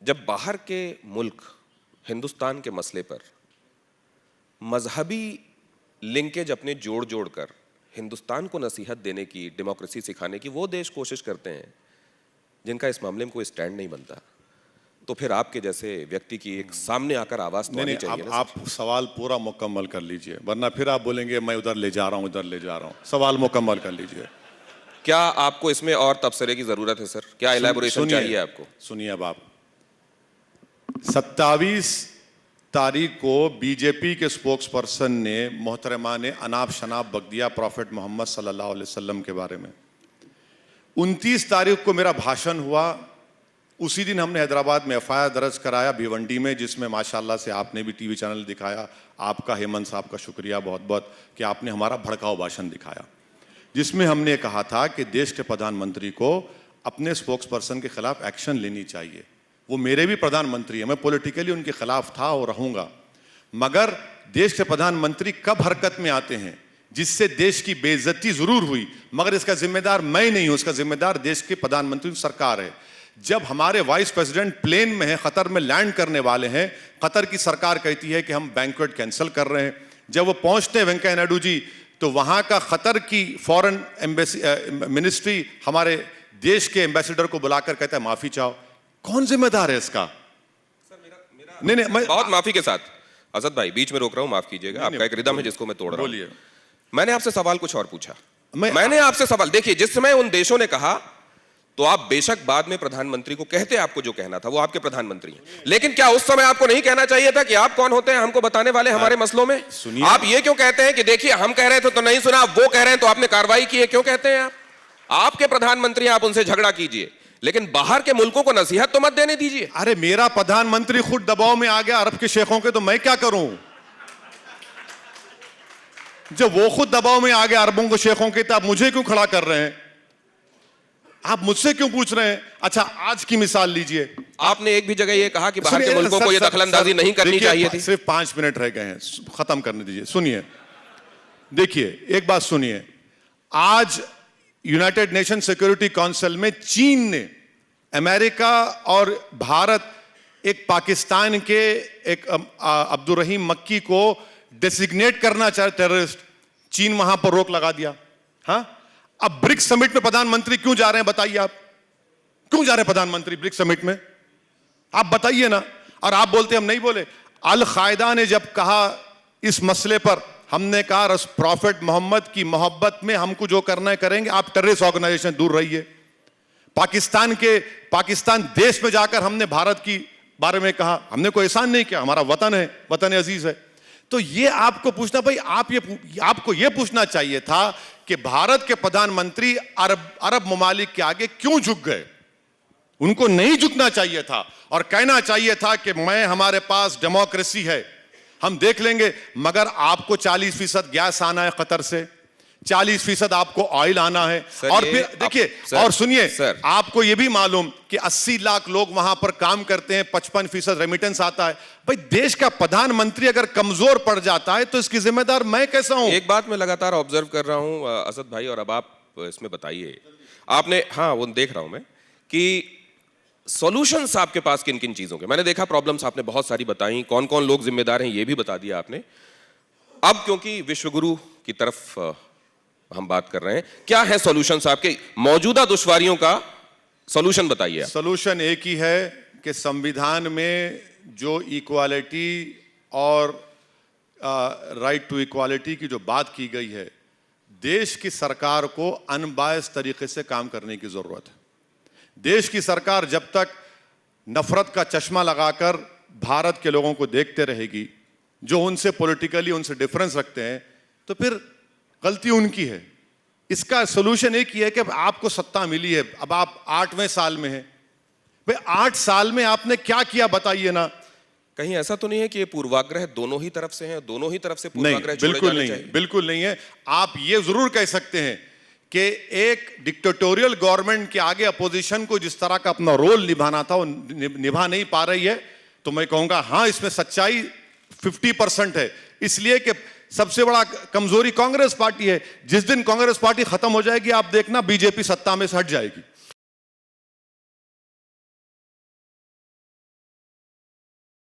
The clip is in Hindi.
जब बाहर के मुल्क हिंदुस्तान के मसले पर मजहबी लिंकेज अपने जोड़ जोड़ कर हिंदुस्तान को नसीहत देने की, डेमोक्रेसी सिखाने की वो देश कोशिश करते हैं जिनका इस मामले में कोई स्टैंड नहीं बनता, तो फिर आपके जैसे व्यक्ति की एक सामने आकर आवाज तो आनी चाहिए ना। आप सवाल पूरा मुकम्मल कर लीजिए, वरना फिर आप बोलेंगे मैं उधर ले जा रहा हूं, उधर ले जा रहा हूं। सवाल मुकम्मल कर लीजिए। क्या आपको इसमें और तबसरे की जरूरत है सर? क्या इलैबोरेशन चाहिए आपको? सुनिए, अब आप 27 तारीख को बीजेपी के स्पोक्स पर्सन ने मोहतरमा ने अनाप शनाप बक दिया प्रॉफिट मोहम्मद सल्लल्लाहु अलैहि वसल्लम के बारे में। 29 तारीख को मेरा भाषण हुआ, उसी दिन हमने हैदराबाद में एफआईआर दर्ज कराया भिवंडी में, जिसमें माशाल्लाह से आपने भी टीवी चैनल दिखाया। आपका हेमंत साहब का शुक्रिया बहुत बहुत कि आपने हमारा भड़काऊ भाषण दिखाया, जिसमें हमने कहा था कि देश के प्रधानमंत्री को अपने स्पोक्स पर्सन के खिलाफ एक्शन लेनी चाहिए। वो मेरे भी प्रधानमंत्री हैं, मैं पॉलिटिकली उनके खिलाफ था और रहूंगा, मगर देश के प्रधानमंत्री कब हरकत में आते हैं जिससे देश की बेइज्जती जरूर हुई, मगर इसका जिम्मेदार मैं नहीं हूं, इसका जिम्मेदार देश के प्रधानमंत्री सरकार है। जब हमारे वाइस प्रेसिडेंट प्लेन में है, कतर में लैंड करने वाले हैं, कतर की सरकार कहती है कि हम बैंक्वेट कैंसिल कर रहे हैं। जब वो पहुंचते हैं वेंकैया नायडू जी, तो वहां का कतर की फॉरेन एम्बेसी मिनिस्ट्री हमारे देश के एम्बेसडर को बुलाकर कहता है माफी चाहो। कौन जिम्मेदार है इसका? नहीं, मैं बहुत माफी के साथ, असद भाई बीच में रोक रहा हूं, माफ कीजिएगा, आपका एक रिदम है जिसको मैं तोड़ रहा हूं। बोलिए। मैंने आपसे सवाल कुछ और पूछा। मैंने आपसे सवाल, देखिए जिस समय उन देशों ने कहा, तो आप बेशक बाद में प्रधानमंत्री को कहते, आपको जो कहना था वो आपके प्रधानमंत्री हैं, लेकिन क्या उस समय आपको नहीं कहना चाहिए था कि आप कौन होते हैं हमको बताने वाले हमारे मसलों में? आप ये क्यों कहते हैं कि देखिए हम कह रहे थे तो नहीं सुना, वो कह रहे हैं तो आपने कार्रवाई की है, क्यों कहते हैं आप? आपके प्रधानमंत्री, आप उनसे झगड़ा कीजिए, लेकिन बाहर के मुल्कों को नसीहत तो मत देने दीजिए। अरे मेरा प्रधानमंत्री खुद दबाव में आ गया अरब के शेखों के, तो मैं क्या करूं? जब वो खुद दबाव में आ गया अरबों को, शेखों के, तो आप मुझे क्यों खड़ा कर रहे हैं? आप मुझसे क्यों पूछ रहे हैं? अच्छा, आज की मिसाल लीजिए। आपने एक भी जगह ये कहा कि बाहर के मुल्कों को ये दखलंदाजी नहीं करनी चाहिए थी। सिर्फ 5 मिनट रह गए हैं, खत्म करने दीजिए। सुनिए, देखिए एक बात सुनिए, आज यूनाइटेड नेशन सिक्योरिटी काउंसिल में चीन ने, अमेरिका और भारत एक पाकिस्तान के एक अब्दुल रहीम मक्की को डेसिग्नेट करना चाहे टेररिस्ट, चीन वहां पर रोक लगा दिया। हाँ, अब ब्रिक्स समिट में प्रधानमंत्री क्यों जा रहे हैं? बताइए, आप क्यों जा रहे हैं प्रधानमंत्री ब्रिक्स समिट में? आप बताइए ना। और आप बोलते हम नहीं बोले। अल कायदा ने जब कहा इस मसले पर, हमने कहा रस प्रॉफिट मोहम्मद की मोहब्बत में हमको जो करना है करेंगे, आप टेररिस्ट ऑर्गेनाइजेशन दूर रहिए। पाकिस्तान देश में जाकर हमने भारत की बारे में कहा, हमने कोई एहसान नहीं किया, हमारा वतन है, वतन अजीज है। तो ये आपको पूछना, भाई आपको ये पूछना चाहिए था कि भारत के प्रधानमंत्री अरब ममालिक के आगे क्यों झुक गए? उनको नहीं झुकना चाहिए था और कहना चाहिए था कि हमारे पास डेमोक्रेसी है, हम देख लेंगे। मगर आपको 40% गैस आना है कतर से, 40% आपको ऑयल आना है, और फिर देखिए और सुनिए, आपको यह भी मालूम कि 80 लाख लोग वहां पर काम करते हैं, 55% रेमिटेंस आता है। भाई देश का प्रधानमंत्री अगर कमजोर पड़ जाता है तो इसकी जिम्मेदार मैं कैसा हूं? एक बात मैं लगातार ऑब्जर्व कर रहा हूं असद भाई, और अब आप इसमें बताइए, आपने, हाँ वो देख रहा हूं मैं कि सॉल्यूशंस आपके पास किन किन चीजों के। मैंने देखा प्रॉब्लम्स आपने बहुत सारी बताई, कौन कौन लोग जिम्मेदार हैं ये भी बता दिया आपने। अब क्योंकि विश्वगुरु की तरफ हम बात कर रहे हैं, क्या है सॉल्यूशंस आपके? मौजूदा दुश्वारियों का सॉल्यूशन बताइए। सॉल्यूशन एक ही है कि संविधान में जो इक्वालिटी और राइट टू इक्वालिटी की जो बात की गई है, देश की सरकार को अनबायस तरीके से काम करने की जरूरत है। देश की सरकार जब तक नफरत का चश्मा लगाकर भारत के लोगों को देखते रहेगी, जो उनसे पॉलिटिकली उनसे डिफरेंस रखते हैं, तो फिर गलती उनकी है। इसका सोल्यूशन एक ही है कि आपको सत्ता मिली है, अब आप 8वें साल में हैं। भाई 8 साल में आपने क्या किया बताइए ना। कहीं ऐसा तो नहीं है कि ये पूर्वाग्रह दोनों ही तरफ से हैं, दोनों ही तरफ से पूर्वाग्रह नहीं, बिल्कुल नहीं है, बिल्कुल नहीं है। आप ये जरूर कह सकते हैं कि एक डिक्टेटोरियल गवर्नमेंट के आगे अपोजिशन को जिस तरह का अपना रोल निभाना था वो निभा नहीं पा रही है, तो मैं कहूंगा हाँ, इसमें सच्चाई 50% है। इसलिए कि सबसे बड़ा कमजोरी कांग्रेस पार्टी है। जिस दिन कांग्रेस पार्टी खत्म हो जाएगी, आप देखना बीजेपी सत्ता में से हट जाएगी।